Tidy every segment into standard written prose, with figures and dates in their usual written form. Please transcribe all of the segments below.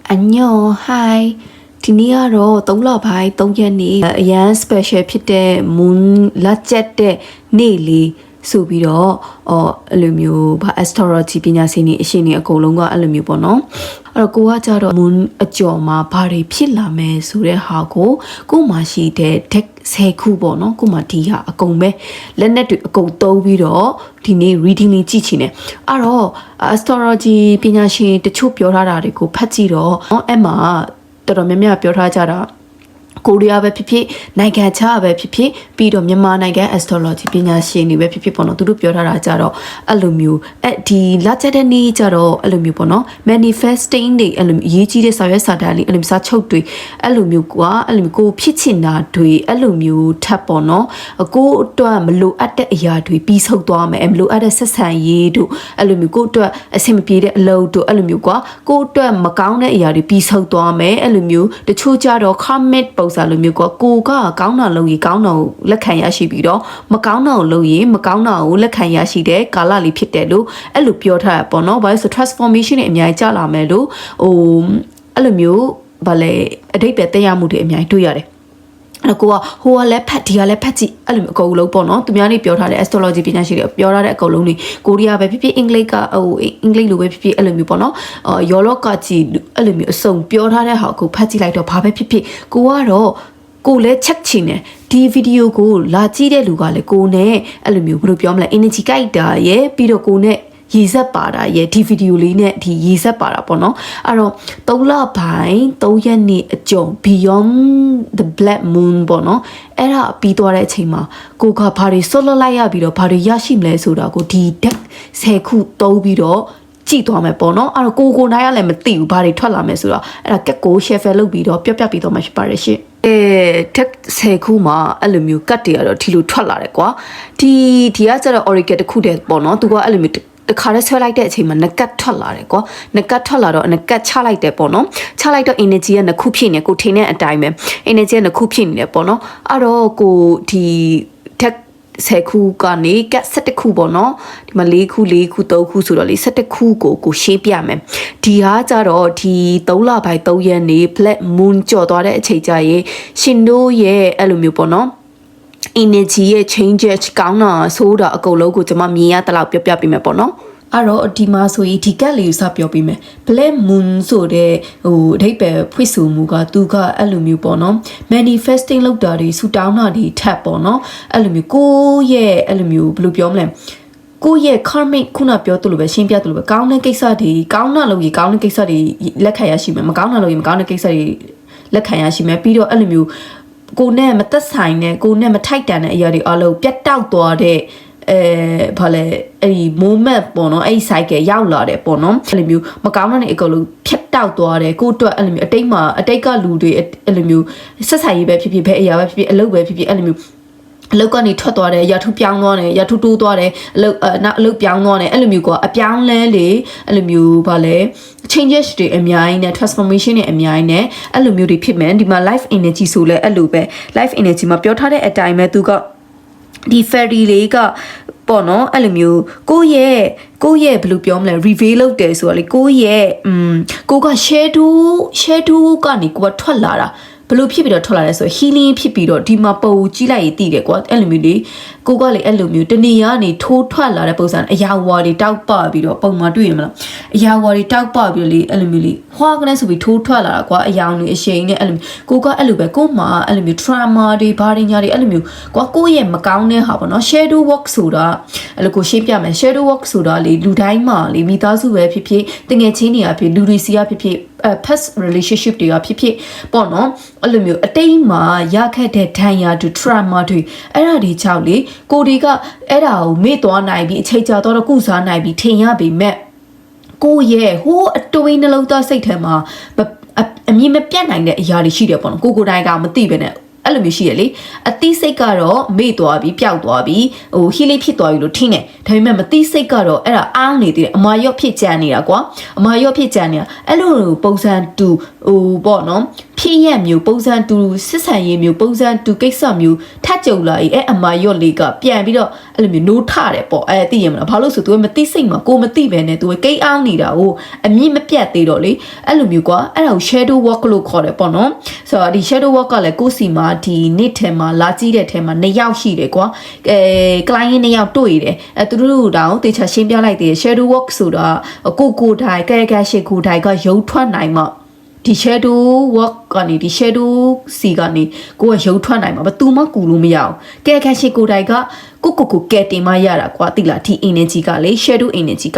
안녕, hi. ဒီနေ့ကတော့3လပိုင်း3ရက်နေ့အရန် special ဖြစ်တဲ့ moon လက်ကျက်တဲ့နေ့လေးဆိုပြီးတော့အဲ့လိုမျိုးဗာ astrology ပညာရှင်တွေအရှင်တွေအကုန်လုံးကအဲ့လိုမျိုးပေါ့နော်အဲ့တော့ကိုကကြတော့ moon အကျော်မှာဘာတွေဖြစ်လာမယ်ဆိုတဲ့ဟာကိုမှရှိတဲ့ deck 10ခုပေါ့နော်ကိုမှဒီဟာအကုန်ပဲလက်နက်တွေအကုန်သုံးပြီးတော့ဒီနေ့ reading လေးကြည့်ချင်တယ်အဲ့တော့ astrology ပညာရှင်တချို့ပြောထားတာတွေကိုဖတ်ကြည့်တော့အဲ့မှာတော်တော်များများပြောထားကြတာကိုရီးယားပဲဖြစ်ဖြစ်နိုင်ငံခြားပဲဖြစ်ဖြစ်ပြီးတော့မြန်မာနိုင်ငံ astrology ပညာရှင်တွေပဲဖြစ်ဖြစ်ပေါ့နော်သူတို့ပြောထားတာကြတော့အဲ့လိုမျိုးဒီလာချက်တဲ့နေ့ကြတော့အဲ့လိုမျိုးပေါ့နော် manifesting တွေအဲ့လိုအရေးကြီးတဲ့စာရွက်စာတမ်းလေးအဲ့လိုစာချုပ်တွေအဲ့လိုမျိုးအဲ့လိုမျိုးကိုဖြစ်ချင်တာတွေအဲ့လိုမျိုးထပ်ပေါ့နော်ကိုအတွက်မလိုအပ်တဲ့အရာတွေပြီးဆုတ်သွားမယ်မလိုအပ်တဲ့ဆက်ဆံရေးတို့အဲ့လိုမျိုးကိုအတွက်အဆင်မပြေတဲ့အလုပ်တို့အဲ့လိုမျိုးကိုအတွက်မကောင်းတဲ့အရာတွေပြီးဆုတ်သွားမယ်အဲ့လိုမျိုးတချို့ကြတော့ comment ပုံစံလိုမျိုးကိုကကောင်းတာလုပ်ရင်ကောင်းတာကိုလက်ခံရရှိပြီးတော့မကောင်းတာကိုလုပ်ရင်မကောင်းတာကိုလက်ခံရရှိတဲ့ကာလလေးဖြစ်တယ်လို့အဲ့လိုပြောထားတာပေါ့နော်ဘာလို့ဆို transformation တွေအများကြီးကြာလာမယ်လို့အဲ့လိုမျိုးဗာလေအတိတ်ပဲတက်ရမှုတွေအများကြီးတွေ့ရတယ်အဲ့ကိုကဟိုကလည်းဖတ်ဒီကလည်းဖတ်ကြည့်အဲ့လိုမျိုးအကုန်လုံးပေါ့နော်သူများနေပြောထားတဲ့ astrology ပညာရှင်တွေပြောထားတဲ့အကုန်လုံးတွေကိုရီးယားပဲဖြစ်ဖြစ်အင်္ဂလိပ်ကအင်္ဂလိပ်လိုပဲဖြစ်ဖြစ်အဲ့လိုမျိုးပေါ့နော်ယောလောကကြီးအဲ့လိုမျိုးအစုံပြောထားတဲ့ဟာကိုဖတ်ကြည့်လိုက်တော့ဘာပဲဖြစ်ဖြစ်ကိုကတော့ကိုလည်း check ချင်တယ်ဒီဗီဒီယိုကိုလာကြည့်တဲ့လူကလည်းကိုနဲ့အဲ့လိုမျိုးဘယ်လိုပြောမလဲ energy ကြိုက်တာရယ်ပြီးတော့ကိုနဲ့ရေစက်ပါတာရဲ့ဒီဗီဒီယိုလေးနဲ့ဒီရေစက်ပါတာပေါ့နော်အဲ့တော့3လပိုင်း3ရက်နေ့အကြုံ beyond the black moon ပေါ့နော်အဲ့ဒါပြီးသွားတဲ့အချိန်မှာကိုကဘာတွေဆွတ်လွတ်လိုက်ရပြီးတော့ဘာတွေရရှိမလဲဆိုတာကိုဒီ deck 10ခုသုံးပြီးတော့ကြည့်သွားမယ်ပေါ့နော်အဲ့တော့ကိုနိုင်ရလည်းမသိဘူးဘာတွေထွက်လာမယ်ဆိုတော့အဲ့ဒါကက်ကို share လုပ်ပြီးတော့ပြပြီးတော့မှဖြစ်ပါတယ်ရှင်တက်10ခုမှာအဲ့လိုမျိုးကတ်တွေကတော့ဒီလိုထွက်လာတယ်ကွာဒီကကျတော့ oracle တစ်ခုတည်းပေါ့နော်သူကအဲ့လိုမျိုးတခါတည်းဆွဲလိုက်တဲ့အချိန်မှာနကတ်ထွက်လာတယ်ကွာနကတ်ထွက်လာတော့နကတ်ချလိုက်တယ်ပေါ့နော်ချလိုက်တော့ energy ကနှစ်ခုဖြစ်နေကိုထင်တဲ့အတိုင်းပဲ energy ကနှစ်ခုဖြစ်နေတယ်ပေါ့နော်အဲ့တော့ကိုဒီတက်10ခုကနေကတ်17ခုပေါ့နော်ဒီမှာ4ခု3ခုဆိုတော့လေ17ခုကိုရှင်းပြမယ်ဒီဟာကြတော့ဒီ3လပိုင်း3ရက်နေ့ black moon ကြော်သွားတဲ့အချိန်ကြရေရှင်တို့ရဲ့အဲ့လိုမျိုးပေါ့နော်energy ရဲ့ changes ကောင်းတာဆိုတာအကုန်လုံးကိုကျွန်မမြင်ရတဲ့လောက်ပြပေးမယ်ပေါ့နော်အဲ့တော့ဒီမှာဆိုရင်ဒီကက်လေးကိုစပြောပေးမယ် black moon ဆိုတဲ့အဓိပ္ပာယ်ဖွင့်ဆိုမှုကသူကအဲ့လိုမျိုးပေါ့နော် manifesting လုပ်တာတွေဆူတောင်းတာတွေထပ်ပေါ့နော်အဲ့လိုမျိုးကိုရဲ့အဲ့လိုမျိုးဘယ်လိုပြောမလဲကိုရဲ့ karmic ခုနပြောသလိုပဲရှင်းပြသလိုပဲကောင်းတဲ့ကိစ္စတွေကောင်းတာလုပ်ရင်ကောင်းတဲ့ကိစ္စတွေလက်ခံရရှိမယ်မကောင်းတာလုပ်ရင်မကောင်းတဲ့ကိစ္စတွေလက်ခံရရှိမယ်ပြီးတော့အဲ့လိုမျိုးကိုနဲ့မသက်ဆိုင်တဲ့ကိုနဲ့မထိုက်တန်တဲ့အရာတွေအလုံးပြတ်တောက်သွားတဲ့ဘာလဲအဲ့ဒီ moment ပေါ့နော်အဲ့ဒီ cycle ရောက်လာတယ်ပေါ့နော်အဲ့လိုမျိုးမကောင်းတဲ့အကုန်လုံးဖြတ်တောက်သွားတယ်ကိုအတွက်အဲ့လိုမျိုးအတိတ်ကလူတွေအဲ့လိုမျိုးဆက်ဆံရေးပဲဖြစ်ဖြစ်ဘဲအရာပဲဖြစ်ဖြစ်အလုပ်ပဲဖြစ်ဖြစ်အဲ့လိုမျိုးအလုပ်ကနေထွက်သွားတယ်ရထုပြောင်းသွားတယ်ရထုတိုးသွားတယ်နောက်အလုပ်ပြောင်းသွားတယ်အဲ့လိုမျိုးကအပြောင်းလဲလေအဲ့လိုမျိုးဗာလဲ changes တွေအများကြီးနဲ့ transformation တွေအများကြီးနဲ့အဲ့လိုမျိုးတွေဖြစ်မယ်ဒီမှာ life energy ဆိုလဲအဲ့လိုပဲ life energy မှာပြောထားတဲ့အတိုင်းပဲသူကဒီ fairy လေးကပေါ့နော်အဲ့လိုမျိုးကိုယ့်ရဲ့ဘယ်လိုပြောမလဲ reveal လုပ်တယ်ဆိုတော့လေကိုယ့်ရဲ့ကိုက shadow ကနေကိုကထွက်လာတာဘလို့ဖြစ်ပြီးတော့ထွက်လာလဲဆို healing ဖြစ်ပြီးတော့ဒီမှာပုံကြီးလိုက်ရင်တည်တယ်ကွာအဲ့လိုမျိုးလေကိုကလေအဲ့လိုမျိုးတနေရကနေထိုးထွက်လာတဲ့ပုံစံအရာဝါတွေတောက်ပပြီးတော့ပုံမှာတွေ့ရမလားအရာဝါတွေတောက်ပပြီးလေအဲ့လိုမျိုးလေဟွာကနေဆိုပြီးထိုးထွက်လာတာကွာအယောင်တွေအရှိန်နဲ့အဲ့လိုကိုကအဲ့လိုပဲကိုမှာအဲ့လိုမျိုး trauma တွေဘာတွေညာတွေအဲ့လိုမျိုးကွာကိုရဲ့မကောင်းတဲ့ဟာပေါ့နော် shadow work ဆိုတာအဲ့လိုကိုရှင်းပြမယ် shadow work ဆိုတာလေလူတိုင်းမှာလေမိသားစုပဲဖြစ်ဖြစ်တငယ်ချင်းတွေကဖြစ်လူတွေစီကဖြစ်ဖြစ်past relationship တွေကဖြစ်ဖြစ်ပေါ့နော်အဲ့လိုမျိုးအတိတ်မှာရခဲ့တဲ့ဒဏ်ရာတွေ trauma တွေအဲ့ဒါတွေကြောင့်လေကိုတွေကအဲ့ဒါကိုမေ့သွားနိုင်ပြီးအချိန်ကြာတော့ကုစားနိုင်ပြီးထင်ရပေမဲ့ကိုရဲ့ဟိုးအတွေးနှလုံးသားစိတ်ထဲမှာအမြင်မပြတ်နိုင်တဲ့အရာတွေရှိတယ်ပေါ့နော်ကိုတိုင်းကမသိပဲနဲ့အဲ့လိုမျိုးရှိရလေအသိစိတ်ကတော့မေ့သွားပြီးပျောက်သွားပြီးဟို healing ဖြစ်သွားပြီလို့ထင်တယ် ဒါပေမဲ့မသိစိတ်ကတော့အဲ့ဒါအားနေသေးတယ်အမာရော့ဖြစ်ကြံနေတာကွာအမာရော့ဖြစ်ကြံနေတာအဲ့လိုပုံစံတူဟိုပေါ့နော်ဖြစ်ရမျိုးပုံစံတူစစ်ဆန်ရေးမျိုးပုံစံတူကိစ္စမျိုးထကြုံလာရင်အဲ့အမာရော့လေးကပြန်ပြီးတော့အဲ့လိုမျိုးနိုးထတယ်ပေါ့အဲ့သိရမလားဘာလို့ဆို तू မသိစိတ်မှာကိုမသိပဲနဲ့ तू ကိတ်အောင်နေတာကိုအမြင့်မပြတ်သေးတော့လေအဲ့လိုမျိုးကွာအဲ့ဒါကို shadow work လို့ခေါ်တယ်ပေါ့နော်ဆိုတော့ဒီ shadow work ကလည်းကိုစီမှာဒီနေ့ထဲမှာလာကြည့်တဲ့ထဲမှာ2ယောက်ရှိတယ်ကွာclient 2ယောက်တွေ့တယ်သူတို့တောင်တေချာရှင်းပြလိုက်သေးတယ် shadow work ဆိုတာကိုတိုင်းကဲရှိကိုတိုင်းကရုပ်ထွက်နိုင်မှာဒီ shadow work ကနေဒီ shadow စီကနေကိုကရုပ်ထွက်နိုင်မှာဘသူမှကူလို့မရအောင်ကဲရှိကိုတိုင်းကကိုကဲတင်မရတာကွာတိလားဒီ energy ကလေ shadow energy က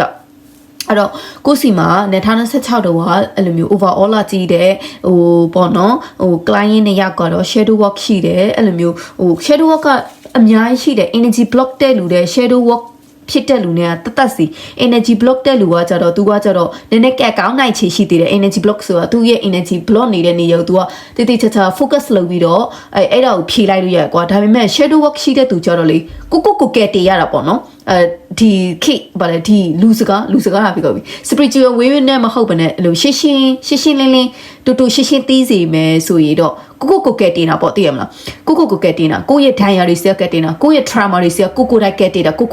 အဲ့တော့ကိုစီမှာ2016တော့အဲ့လိုမျိုး overall လာကြည့်တဲ့ဟိုပေါ့နော်ဟို client တွေရောက်ကတော့ shadow work ရှိတယ်အဲ့လိုမျိုးဟို shadow work ကအများကြီးရှိတယ် energy block တဲ့လူတဲ့ shadow work ဖြစ်တဲ့လူတွေကတတ်စီ energy block တဲ့လူကကြတော့သူကကြတော့နည်းနည်းကက်ကောင်းနိုင်ချေရှိသေးတယ် energy block ဆိုတာသူရဲ့ energy block နေတဲ့နေရာကိုသူကတိတိကျကျ focus လုပ်ပြီးတော့အဲ့ဒါကိုဖြေလိုက်လို့ရကွာဒါပေမဲ့ shadow work ရှိတဲ့သူကြတော့လေကိုကဲတေးရတာပေါ့နော်ဒီခိဗါလေဒီလူစကားဟာဖြစ်ကုန်ပြီ spiritual way နဲ့မဟုတ်ဘဲနဲ့အဲ့လိုရှင်းလင်းတူရှင်းသိစေမယ်ဆိုရင်တော့ကိုကဲတင်တာပေါ့သိရမလားကိုကဲတင်တာကိုရဲ့ဒဏ်ရာတွေစကဲတင်တာကိုရဲ့ trauma တွေစကိုတိုက်ကဲတင်တာကို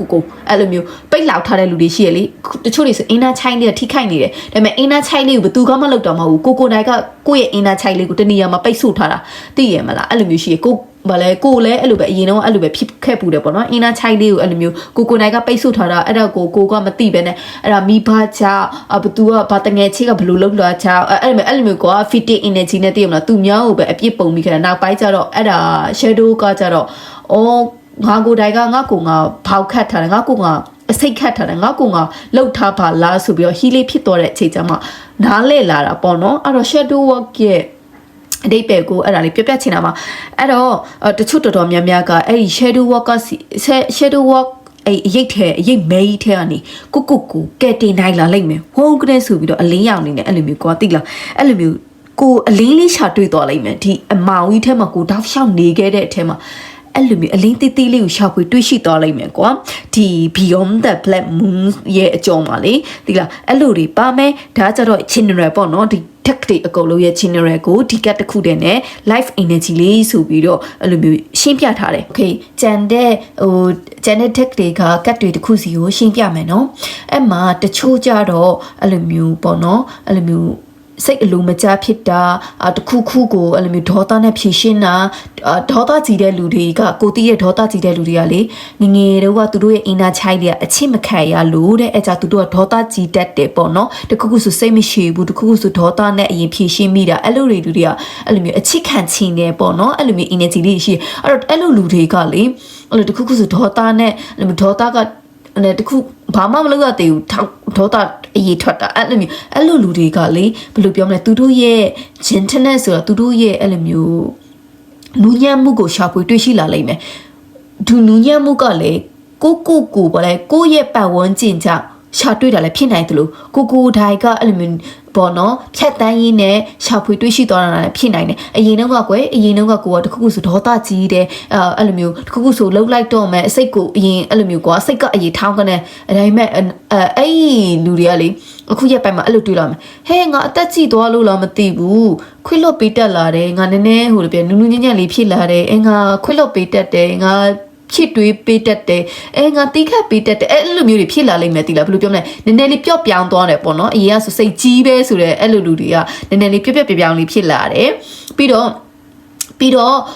အဲ့လိုမျိုးပိတ်လောက်ထားတဲ့လူတွေရှိရလေတချို့တွေဆိုအင်နာချိုင်းလေးထိခိုက်နေတယ်ဒါပေမဲ့အင်နာချိုင်းလေးကိုဘယ်သူမှမလုပ်တော့မဟုတ်ဘူးကိုတိုက်ကကိုရဲ့အင်နာချိုင်းလေးကိုတနေရာမှာပိတ်ဆို့ထားတာသိရမလားအဲ့လိုမျိုးရှိရဘာလဲကိုလည်းအဲ့လိုပဲအရင်တော့အဲ့လိုပဲဖြစ်ခဲ့ပူတယ်ပေါ့နော်အင်းနာချိုက်လေးကိုအဲ့လိုမျိုးကိုနိုင်ကပိတ်ဆို့ထားတာအဲ့တော့ကိုကမသိပဲနဲ့အဲ့ဒါမိဘချဘသူကဘာတငယ်ချေကဘလို့လောက်လာချအဲ့လိုမျိုးက fitting energy နဲ့တည်ရမလားသူများကိုပဲအပြစ်ပုံပြီးခဲ့တာနောက်ပိုင်းကျတော့အဲ့ဒါ shadow ကကျတော့ငါကိုတိုင်ကငါကိုငါဖောက်ခတ်ထားတယ်ငါကိုငါအစိတ်ခတ်ထားတယ်ငါကိုငါလှုပ်ထားပါလားဆိုပြီးတော့ heal ဖြစ်သွားတဲ့အချိန်ကျမှနားလဲလာတာပေါ့နော်အဲ့တော့ shadow work ရဲ့အတိတ်ပဲကိုအဲ့ဒါလေးပြပြချင်တာပါအဲ့တော့တချို့တော်များများကအဲ့ဒီ shadow work က shadow work အဲ့အရိတ်မဲကြီးထဲကနေကိုကဲတင်နိုင်လာလိမ့်မယ်ဟိုးကတဲ့ဆိုပြီးတော့အလင်းရောင်နေနဲ့အဲ့လိုမျိုးကွာသိလားအဲ့လိုမျိုးကိုအလင်းလေးရှာတွေ့သွားလိမ့်မယ်ဒီအမောင်ကြီးထဲမှာကိုတောက်လျှောက်နေခဲ့တဲ့အထဲမှာအဲ့လိုမျိုးအလင်းသေးသေးလေးကိုရှာဖွေတွေ့ရှိသွားလိမ့်မယ်ကွာဒီ beyond the black moon ရဲ့အကြောင်းပါလေသိလားအဲ့လိုတွေပါမယ်ဒါကြတော့ general ပေါ့နော်ဒီတက်တွေအကုန်လုံးရဲ့ general ကိုဒီကတ်တစ်ခုတည်းနဲ့ life energy လေးဆိုပြီးတော့အဲ့လိုမျိုးရှင်းပြထားတယ် okay ကျန်တဲ့တက်တွေကကတ်တွေတစ်ခုစီကိုရှင်းပြမယ်နော်အဲ့မှာတချို့ကြတော့အဲ့လိုမျိုးပေါ့နော်အဲ့လိုမျိုးစိတ်အလိုမကျဖြစ်တာတခုခုကိုအဲ့လိုမျိုးဒေါသနဲ့ဖြည့်ရှင်းတာဒေါသကြီးတဲ့လူတွေကကိုတီးရဲ့ဒေါသကြီးတဲ့လူတွေကလေငယ်တော့ကသူတို့ရဲ့အင်နာချိုက်တွေကအချစ်မခံရလို့တဲ့အဲကြသူတို့ကဒေါသကြီးတတ်တယ်ပေါ့နော်တခုခုဆိုစိတ်မရှိဘူးတခုခုဆိုဒေါသနဲ့အရင်ဖြည့်ရှင်းမိတာအဲ့လိုလူတွေကအဲ့လိုမျိုးအချစ်ခံချင်တယ်ပေါ့နော်အဲ့လိုမျိုး energy လေးရှိအဲ့တော့အဲ့လိုလူတွေကလေအဲ့လိုတခုခုဆိုဒေါသနဲ့အဲ့လိုဒေါသကနဲ့တခုဘာမှမလုပ်ရသေးဘူးဒေါသအရေးထွက်တာအဲ့လိုလူတွေကလေဘယ်လိုပြောမလဲသူတို့ရဲ့ gentleness ဆိုတာသူတို့ရဲ့အဲ့လိုမျိုးနူးညံ့မှုကိုရှာဖွေတွေ့ရှိလာလိမ့်မယ်ဒူနူးညံ့မှုကလေကိုဘာလဲကိုရဲ့ပတ်ဝန်းကျင်ကြောင့်ရှာတွေ့တာလည်းဖြစ်နိုင်တယ်လို့ကိုတိုင်းကအဲ့လိုမျိုးပေါ့နော်ဖြတ်တန်းရင်းနဲ့ရှာဖွေတွေ့ရှိသွားတာလည်းဖြစ်နိုင်တယ်အရင်တော့ကိုကတခုခုဆိုဒေါသကြီးတယ်အဲ့လိုမျိုးတခုခုဆိုလှုပ်လိုက်တော့မယ်အစိတ်ကိုအရင်အဲ့လိုမျိုးကွာစိတ်ကအရင်ထောင်းကနေအတိုင်းမဲ့အဲ့လူတွေကလေအခုရက်ပိုင်းမှာအဲ့လိုတွေ့လာမယ်ဟဲ့ငါအသက်ကြီးသွားလို့လားမသိဘူးခွေးလွတ်ပေးတက်လာတယ်ငါနည်းနည်းဟိုလိုပြနူးနူးညံ့ညံ့လေးဖြစ်လာတယ်ငါခွေးလွတ်ပေးတက်တယ်ငါဖြစ်တွေးပေးတတ်တယ်ငါတိခတ်ပေးတတ်တယ်အဲ့လိုမျိုးတွေဖြစ်လာလိမ့်မယ်တိလားဘယ်လိုပြောမလဲနည်းနည်းလေးပျော့ပြောင်းသွားတယ်ပေါ့နော်အရင်ကဆိုစိတ်ကြီးပဲဆိုတဲ့အဲ့လိုလူတွေကနည်းနည်းလေးပျော့ပြောင်းလေးဖြစ်လာတယ်ပြီးတော့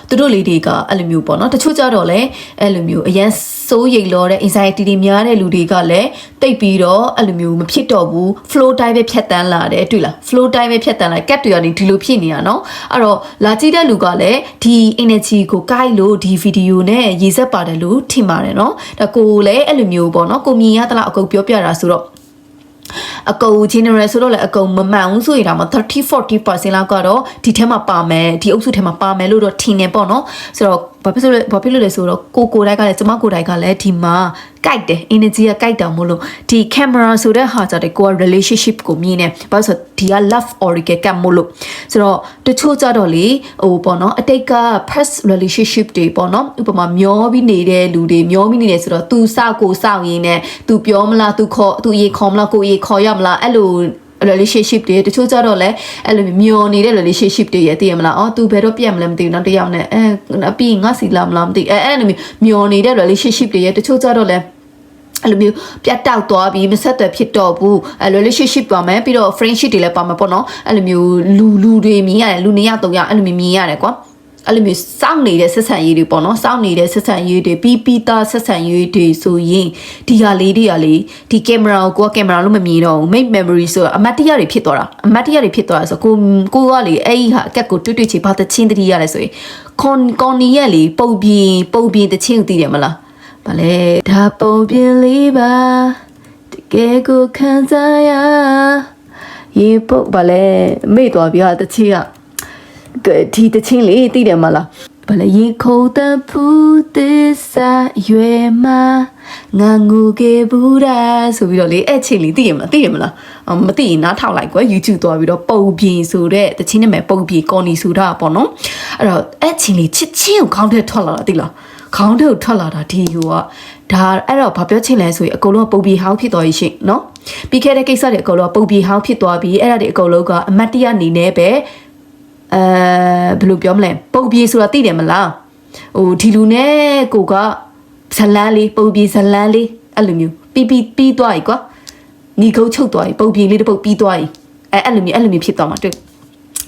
သူတို့လေးတွေကအဲ့လိုမျိုးပေါ့နော်တချို့ကြတော့လည်းအဲ့လိုမျိုးအရန်စိုးရိမ်လောတဲ့ anxiety တွေများတဲ့လူတွေကလည်းတိတ်ပြီးတော့အဲ့လိုမျိုးမဖြစ်တော့ဘူး flow တိုင်းပဲဖြတ်တန်းလာတယ်တွေ့လား flow တိုင်းပဲဖြတ်တန်းလာကတ်တွေကနေဒီလိုဖြစ်နေတာနော်အဲ့တော့လာကြည့်တဲ့လူကလည်းဒီ energy ကိုကိုက်လို့ဒီ video နဲ့ရေစက်ပါတယ်လို့ထင်ပါတယ်နော်ဒါကိုလည်းအဲ့လိုမျိုးပေါ့နော်ကိုမြင်ရတလားအကုန်ပြောပြတာဆိုတော့အကုန် general ဆိုတော့လည်းအကုန်မမှန်ဘူးဆိုရင်ဒါမှ30-40% လောက်ကတော့ဒီထဲမှာပါမယ်ဒီအုပ်စုထဲမှာပါမယ်လို့တော့ထင်နေပေါ့နော်ဆိုတော့ ဘာဖြစ်လို့လဲဆိုတော့ကိုတိုက်ကလည်းကျမကိုတိုက်ကလည်းဒီမှာကြိုက်တယ် energy ကကြိုက်တာမို့လို့ဒီ camera ဆိုတဲ့ဟာကြတဲ့ကိုက relationship ကိုမြင်နေဘာလို့ဆိုဒီက love oracle ကမို့လို့ဆိုတော့တချို့ကြတော့လေဟိုပေါ့နော်အတိတ်က past relationship တွေပေါ့နော်ဥပမာမျောပြီးနေတဲ့လူတွေမျောပြီးနေတယ်ဆိုတော့ तू စကိုစောင့်ရင်းနဲ့ तू ပြောမလား तू ရေခေါ်မလားကိုရေခေါ်ရမလားအဲ့လို relationship တွေတချို့ကြတော့လဲအဲ့လိုမျောနေတဲ့ relationship တွေရသိရမလားသူဘယ်တော့ပြတ်မလဲမသိဘူးနောက်တစ်ယောက်နဲ့အပြီးငါစီလာမလားမသိအဲ့လိုမျောနေတဲ့ relationship တွေရတချို့ကြတော့လဲအဲ့လိုမျိုးပြတ်တောက်သွားပြီးမဆက်သွယ်ဖြစ်တော့ဘူးrelationship ပါမယ်ပြီးတော့ friendship တွေလည်းပါမှာပေါ့နော်အဲ့လိုမျိုးလူတွေမြင်ရတယ်လူ2ယောက်3ယောက်အဲ့လိုမျိုးမြင်ရတယ်ကွာအဲ့လိုမျိုးစောင့်နေတဲ့ဆက်ဆံရေးတွေပေါ့နော်စောင့်နေတဲ့ဆက်ဆံရေးတွေပြီးသားဆက်ဆံရေးတွေဆိုရင်ဒီဟာလေးတွေကလေဒီကင်မရာကိုကင်မရာလို့မမြင်တော့ဘူး make memory ဆိုအမတ်တရားတွေဖြစ်သွားတာဆိုကိုကလေအဲ့ဒီဟာအကက်ကိုတွေ့ချေဘာတချင်းတတိရလဲဆိုရင်ကွန်နီရဲ့လေပုံပြင်တချင်းကိုသိတယ်မလားဘာလဲဒါပုံပြင်လေးပါတကယ်ကိုခံစားရရေပုတ်ဘာလဲမေ့သွားပြီဟာတချင်းကဒီတချင်းလေးသိတယ်မလားဘာလဲရေခုန်တဖူးသစ္စာရွယ်မှာငါငူကေဘူးရာဆိုပြီးတော့လေအဲ့ချင်းလေးသိရမလားမသိရင်နားထောင်လိုက်ကွယ် YouTube သွားပြီးတော့ပုံပြင်ဆိုတဲ့တချင်းနဲ့မဲ့ပုံပြင်ကော်နီဆိုတာပေါ့နော်အဲ့တော့အဲ့ချင်းလေးချစ်ချင်းကိုခေါင်းထဲထွက်လာတာသိလားခေါင်းထဲကိုထွက်လာတာဒီဟိုကဒါအဲ့တော့ဘာပြောချင်လဲဆိုရင်အကုန်လုံးပုံပြင်ဟောင်းဖြစ်သွားရရှိနော်ပြီးခဲ့တဲ့ကိစ္စတွေအကုန်လုံးပုံပြင်ဟောင်းဖြစ်သွားပြီးအဲ့ဒါတွေအကုန်လုံးကအမတ်တရအနေနဲ့ပဲဘယ်လိုပြောမလဲပုံပြေဆိုတာသိတယ်မလားဟိုဒီလူနဲ့ကိုကဇလန်းလေးပုံပြေဇလန်းလေးအဲ့လိုမျိုးပြီးသွားပြီကွာညီကုတ်ချုပ်သွားပြီပုံပြေလေးတစ်ပုတ်ပြီးသွားပြီအဲ့လိုမျိုးဖြစ်သွားမှာတွေ့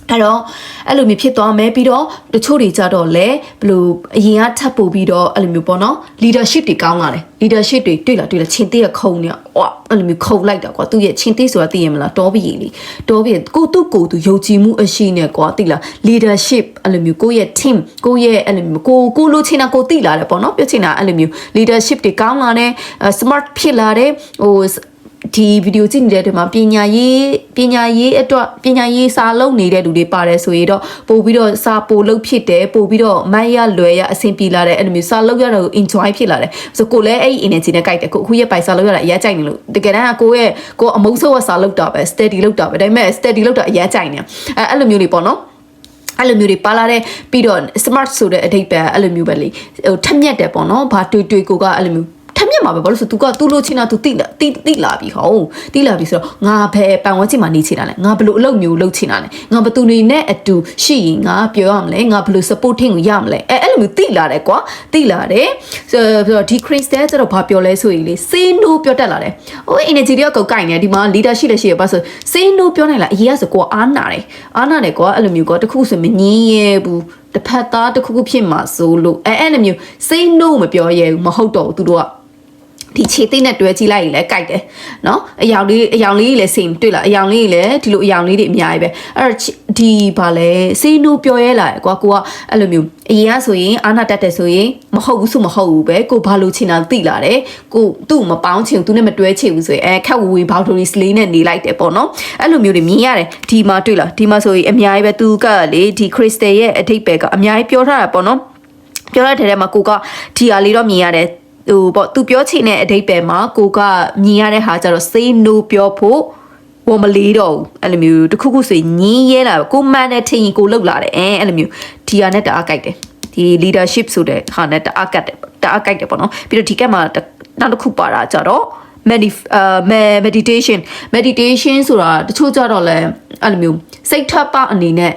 အဲ့တော့အဲ့လိုမျိုးဖြစ်သွားမယ်ပြီးတော့တချို့တွေကြတော့လေဘယ်လိုအရင်ကထပ်ပို့ပြီးတော့အဲ့လိုမျိုးပေါ့နော် leadership တွေကောင်းလာတယ် leadership တွေတွေ့လာချင်းသေးရခုံနေဟောအဲ့လိုမျိုးခုံလိုက်တာကွာသူရဲ့ချင်းသေးဆိုတာသိရမလားတောပြီးလေတောပြီးကိုသူယုံကြည်မှုအရှိနဲ့ကွာသိလား leadership အဲ့လိုမျိုးကိုရဲ့ team ကိုရဲ့အဲ့လိုမျိုးကိုလိုချင်တာကိုသိလာတယ်ပေါ့နော်ပြောချင်တာအဲ့လိုမျိုး leadership တွေကောင်းလာတယ် smart ဖြစ်လာတယ်ဟိုဒီဗီဒီယိုကြည့်နေတဲ့တွေမှာပညာရေးအတွက်ပညာရေးစာလုပ်နေတဲ့လူတွေပါတယ်ဆိုရင်တော့ပို့ပြီးတော့စာပို့လုပ်ဖြစ်တယ်ပို့ပြီးတော့မိုက်ရလွယ်ရအဆင်ပြေလာတယ်အဲ့လိုမျိုးစာလုပ်ရတော့ enjoy ဖြစ်လာတယ်ဆိုကိုလည်းအဲ့ဒီ energy နဲ့ကြိုက်တယ်ကိုအခုရဲ့ပိုင်စာလုပ်ရတာအရင်ကြိုက်နေလို့တကယ်တမ်းကကိုအမုန်းဆိုးကစာလုပ်တာပဲ steady လုပ်တာပဲဒါပေမဲ့ steady လုပ်တာအရင်ကြိုက်နေအဲ့လိုမျိုးတွေပေါ့နော်အဲ့လိုမျိုးတွေပါလာတဲ့ပြီးတော့ smart ဆိုတဲ့အဓိပ္ပာယ်အဲ့လိုမျိုးပဲလေဟိုထက်မြက်တယ်ပေါ့နော်ဘာတွေ့ကိုကအဲ့လိုမျိုးမြတ်မှာပဲဘာလို့ဆို तू က तू လို့ချင်တာ तू တိလာပြီဟောတိလာပြီဆိုတော့ငါဖဲပန်ဝန်းကျင်မှာနေချင်တာလဲငါဘလို့အလုပ်မျိုးလုပ်ချင်တာလဲငါဘသူနေနဲ့အတူရှိရင်ငါပြောရမလဲငါဘလို့ supporting ကိုရမလဲအဲ့လိုမျိုးတိလာတယ်ကွာတိလာတယ်ဆိုတော့ဒီ crystal ကျတော့ဘာပြောလဲဆိုရင်လေစေးနိုးပြောတတ်လာတယ်ဟို energy တွေကကောက်ကိုင်နေဒီမှာ leader ရှိလဲရှိရပါဆိုစေးနိုးပြောနိုင်လားအရေးကဆိုကိုအားနာတယ်ကွာအဲ့လိုမျိုးကွာတခုဆိုမငင်းရဲဘူးတစ်ဖက်သားတစ်ခုဖြစ်မှာဆိုလို့အဲ့လိုမျိုးစေးနိုးမပြောရဲဘူးမဟုတ်တော့ဘူးသူတို့ကဒီခြေသိနဲ့တွဲကြည့်လိုက်ရင်လည်းကြိုက်တယ်နော်အယောင်လေးလည်းစိန်တွေ့လားအယောင်လေးလည်းဒီလိုအယောင်လေးတွေအများကြီးပဲအဲ့တော့ဒီဘာလဲစေးနိုးပြောရဲလာကွာကိုကအဲ့လိုမျိုးအရင်ကဆိုရင်အာနာတက်တယ်ဆိုရင်မဟုတ်ဘူးပဲကိုဘာလို့ချင်တာသိလာတယ်ကိုသူ့မပေါင်းချင်သူနဲ့မတွဲချင်ဘူးဆိုရင်ခက်ဝေဘောက်ဒိုရီစလေးနဲ့နေလိုက်တယ်ပေါ့နော်အဲ့လိုမျိုးတွေမြင်ရတယ်ဒီမှာတွေ့လားဒီမှာဆိုရင်အများကြီးပဲသူကလေဒီ crystal ရဲ့အထိပ္ပယ်ကအများကြီးပြောထားတာပေါ့နော်ပြောတဲ့ထဲမှာကိုကဒီဟာလေးတော့မြင်ရတယ်ဟိုပေါ့သူပြောချင်တဲ့အဓိပ္ပာယ်မှာကိုကမြင်ရတဲ့ဟာကြတော့ say no ပြောဖို့ဝမလေးတော့အဲ့လိုမျိုးတခုခုဆိုညင်းရဲလာကိုမှန်တဲ့ထင်ရင်ကိုလောက်လာတယ်အဲ့လိုမျိုးဒီဟာနဲ့တအားကြိုက်တယ်ဒီ leadership ဆိုတဲ့ဟာနဲ့တအားကြိုက်တယ်ပေါ့နော်ပြီးတော့ဒီကက်မှာနောက်တစ်ခုပါတာကြတော့meditation ဆိုတာတချို့ကြတော့လဲအဲ့လိုမျိုးစိတ်ထပ်ပအနေနဲ့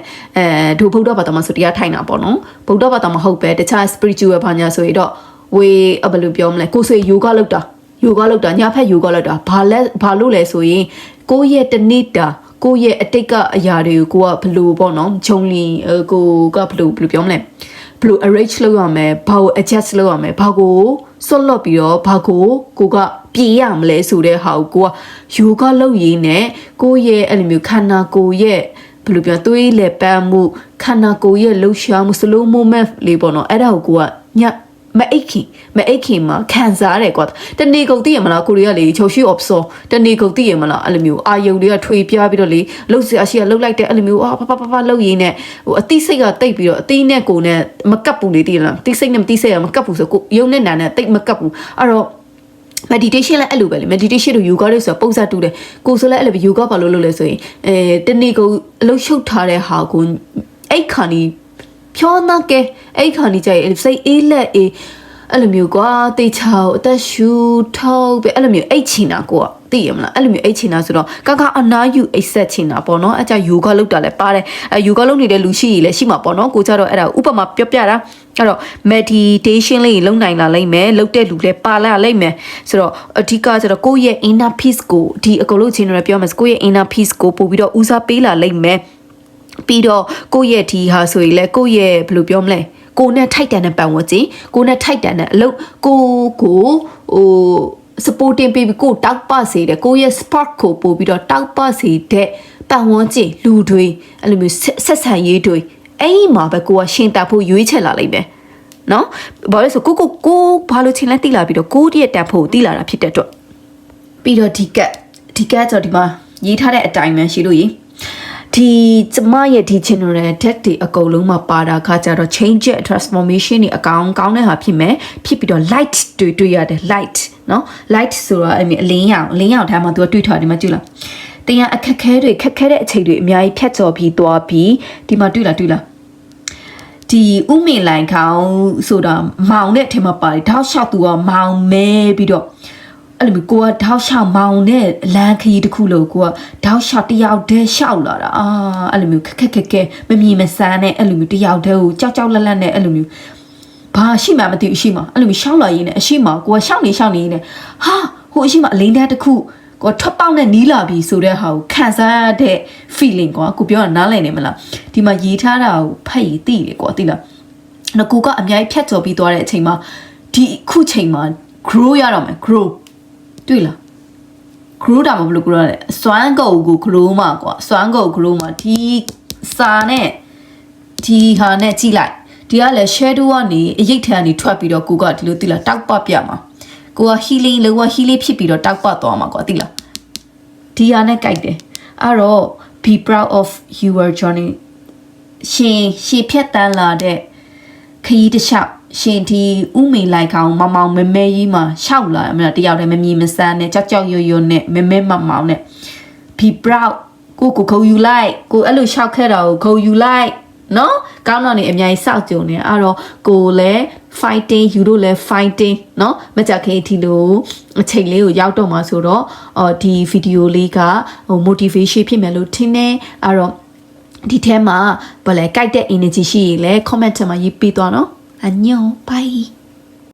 ဒုဗုဒ္ဓဘာသာမှာဆိုတရားထိုင်တာပေါ့နော်ဗုဒ္ဓဘာသာမဟုတ်ပဲတခြား spiritual ဘာညာဆိုရင်တော့ဝေဘယ်လိုပြောမလဲကိုယ်ဆိုယောဂလုပ်တာညဖက်ယောဂလုပ်တာဘာလို့လဲဆိုရင်ကိုယ့်ရဲ့တနေ့တာကိုယ့်ရဲ့အတိတ်ကအရာတွေကိုကိုကဘယ်လိုပေါ့နော်ဂျုံလီကိုကဘယ်လိုပြောမလဲဘယ်လို arrange လုပ်ရမလဲဘာကို adjust လုပ်ရမလဲဘာကိုဆွတ်လွတ်ပြီးတော့ဘာကိုကပြေးရမလဲဆိုတဲ့ဟာကိုကယောဂလုပ်ရင်းနဲ့ကိုယ့်ရဲ့အဲ့လိုမျိုးခန္ဓာကိုယ်ရဲ့ဘယ်လိုပြောသွေးလက်ပန်းမှုခန္ဓာကိုယ်ရဲ့လှုပ်ရှားမှု slow movement လေးပေါ့နော်အဲ့ဒါကိုကည မအိတ်ခင်မှာခံစားရတယ်ကွာတနေ့ကုန်သိရမလားကိုရီးယားလေချိုရှိ obso တနေ့ကုန်သိရမလားအဲ့လိုမျိုးအာယုံတွေကထွေပြားပြီးတော့လေလှုပ်ရှားရှိကလှုပ်လိုက်တဲ့အဲ့လိုမျိုးဖလှုပ်ရင်းနဲ့ဟိုအသိစိတ်ကတိတ်ပြီးတော့အသိနဲ့ကိုနဲ့မကပ်ဘူးလေသိရလားသိစိတ်နဲ့မသိစိတ်ကမကပ်ဘူးဆိုကိုယုံနဲ့နာနဲ့တိတ်မကပ်ဘူးအဲ့တော့meditation လည်းအဲ့လိုပဲလေ meditation တို့ yoga လို့ဆိုတော့ပုံစံတူတယ်ကိုဆိုလည်းအဲ့လိုပဲ yoga ဘာလို့လုပ်လဲဆိုရင်တနေ့ကုန်အလုပ်ရှုပ်ထားတဲ့ဟာကိုအဲ့ခါနီဖြောနာကဲအဲ့ခါနီကြိုက်စိတ်အေးလက်အေးအဲ့လိုမျိုးကွာတေချာအသက်ရှူထောက်ပဲအဲ့လိုမျိုးအိတ်ချင်တာကိုကသိရမလားအဲ့လိုမျိုးအိတ်ချင်တာဆိုတော့ကအနာယူအိတ်ဆက်ချင်တာပေါ့နော်အဲ့ကြ yoga လုပ်တာလည်းပါတယ်yoga လုပ်နေတဲ့လူရှိရည်လည်းရှိမှာပေါ့နော်ကိုကြတော့အဲ့ဒါဥပမာပြောပြတာအဲ့တော့ meditation လေးလုပ်နိုင်လာလိမ့်မယ်လုပ်တဲ့လူလည်းပါလာလိမ့်မယ်ဆိုတော့အဓိကဆိုတော့ကိုယ့်ရဲ့ inner peace ကိုဒီအကုန်လုံးချင်းတွေပြောမယ်ကိုယ့်ရဲ့ inner peace ကိုပို့ပြီးတော့ဦးစားပေးလာလိမ့်မယ်ပြီးတော့ကိုယ့်ရဲ့ဒီဟာဆိုရင်လည်းကိုယ့်ရဲ့ဘယ်လိုပြောမလဲကိုနဲ့ထိုက်တန်တဲ့ပတ်ဝန်းကျင်ကိုနဲ့ထိုက်တန်တဲ့အလုပ်ကိုဟို supporting ပေးပြီးကိုတောက်ပစေတဲ့ကိုရဲ့ spark ကိုပို့ပြီးတော့တောက်ပစေတဲ့ပတ်ဝန်းကျင်လူတွေအဲ့လိုမျိုးဆက်ဆံရေးတွေအဲ့ဒီမှာပဲကိုကရှင်းတာဖို့ရွေးချက်လာလိုက်ပဲနော်ဘာလို့ဆိုကိုဘာလို့ချင်းလဲတိလာပြီးတော့ကိုရဲ့တက်ဖို့တိလာတာဖြစ်တဲ့အတွက်ပြီးတော့ဒီကတ်ဆိုဒီမှာရေးထားတဲ့အတိုင်းပဲရှိလို့ရင်ဒီကျမရဲ့ဒီ general deck တွေအကုန်လုံးမှာပါတာခါကြတော့ change and transformation တွေအကောင်းတဲ့ဟာဖြစ်မယ်ဖြစ်ပြီးတော့ light တွေ့ရတယ် light နော် light ဆိုတော့အဲ့ဒီအလင်းရောင်ထားမှာသူကတွေ့ထားတယ်မကြည့်လားတရားအခက်ခဲတွေခက်ခဲတဲ့အချိန်တွေအများကြီးဖြတ်ကျော်ပြီးသွားပြီးဒီမှာတွေ့လားဒီဥမင်လိုင်ခေါင်းဆိုတာမောင်တဲ့အထင်မှာပါတယ်ထောက်လျှောက်သူကမောင်မဲပြီးတော့အဲ့လိုမျိုးကိုကထောက်လျှောက်မောင်နဲ့လမ်းခရီးတစ်ခုလို့ကိုကထောက်လျှောက်တယောက်တည်းလျှောက်လာတာအဲ့လိုမျိုးခက်ခဲမမြင်မဆန်းနဲ့အဲ့လိုမျိုးတယောက်တည်းကိုကြောက်လက်နဲ့အဲ့လိုမျိုးဘာရှိမှမသိအရှိမအဲ့လိုမျိုးရှောက်လာရင်းနဲ့အရှိမကိုကရှောက်နေရင်းနဲ့ဟာဟိုအရှိမအလိန်တန်းတစ်ခုကိုထွက်ပေါက်နဲ့နီးလာပြီဆိုတဲ့ဟာကိုခံစားရတဲ့ feeling ကိုပြောတာနားလည်နေမလားဒီမှာရေးထားတာကိုဖတ်ရည်သိတယ်ကွာသိလားနော်ကိုကအများကြီးဖြတ်ကျော်ပြီးသွားတဲ့အချိန်မှာဒီခုချိန်မှာ grow ရတော့မယ် grow တွေ့လား grow တာမဘလို့ grow လဲစွမ်းကုန်ကို grow မှာကွာစွမ်းကုန် grow မှာဒီစာနဲ့ဒီဟာနဲ့ကြည့်လိုက်ဒီကလည်း shadow ကနေအရိပ်ထန်ကနေထွက်ပြီးတော့ကိုကဒီလိုသိလားတောက်ပပြမှာကိုက healing လောက healing ဖြစ်ပြီးတော့တောက်ပသွားမှာကွာသိလားဒီဟာနဲ့ကြိုက်တယ်အဲ့တော့ be proud of your journey ရှင်ဖြတ်တန်းလာတဲ့ခရီးတစ်လျှောက်ရှင်ဒီဥမေလိုက်ကောင်မောင်မဲကြီးမှာရှောက်လာမလားတယောက်တည်းမမြင်မစမ်းနဲ့ကြောက်ရွံ့နဲ့မဲမောင်နဲ့ be proud ကိုခုံယူလိုက်ကိုအဲ့လိုရှောက်ခဲ့တာကိုခုံယူလိုက်နော်ကောင်းတော့နေအများကြီးစောက်ကြုံနေအဲ့တော့ကိုလည်း fighting ယူတို့လည်း fighting နော်မကြခင်ဒီလိုအချိန်လေးကိုရောက်တော့မှာဆိုတော့ဒီဗီဒီယိုလေးကmotivation ဖြစ်မယ်လို့ထင်တယ်အဲ့တော့ဒီထဲမှာဗလဲကြိုက်တဲ့ energy ရှိရင်လည်း comment ထဲမှာရေးပေးသွားနော်안녕 바이